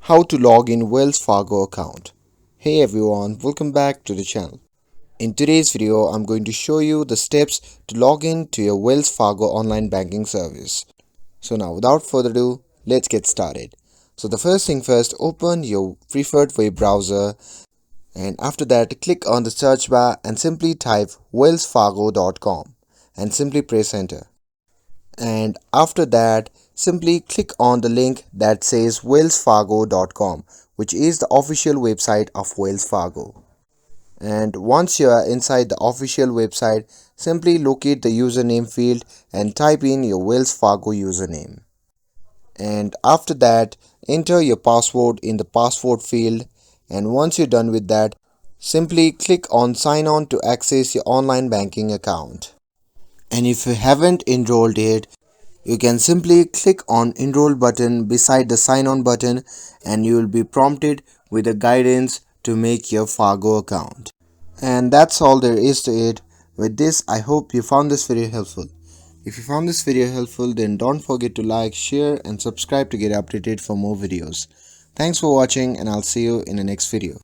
How to log in Wells Fargo account. Hey everyone, welcome back to the channel. In today's video, I'm going to show you the steps to log in to your Wells Fargo online banking service. So now without further ado, let's get started. So the first thing first, open your preferred web browser and after that click on the search bar and simply type wellsfargo.com and simply press enter. And after that simply click on the link that says wellsfargo.com, which is the official website of Wells Fargo. And once you are inside the official website, simply locate the username field and type in your Wells Fargo username. And after that enter your password in the password field, and once you're done with that, simply click on sign on to access your online banking account. And if you haven't enrolled yet, you can simply click on enroll button beside the sign on button and you will be prompted with a guidance to make your Fargo account. And that's all there is to it. With this, I hope you found this video helpful. If you found this video helpful, then don't forget to like, share and subscribe to get updated for more videos. Thanks for watching and I'll see you in the next video.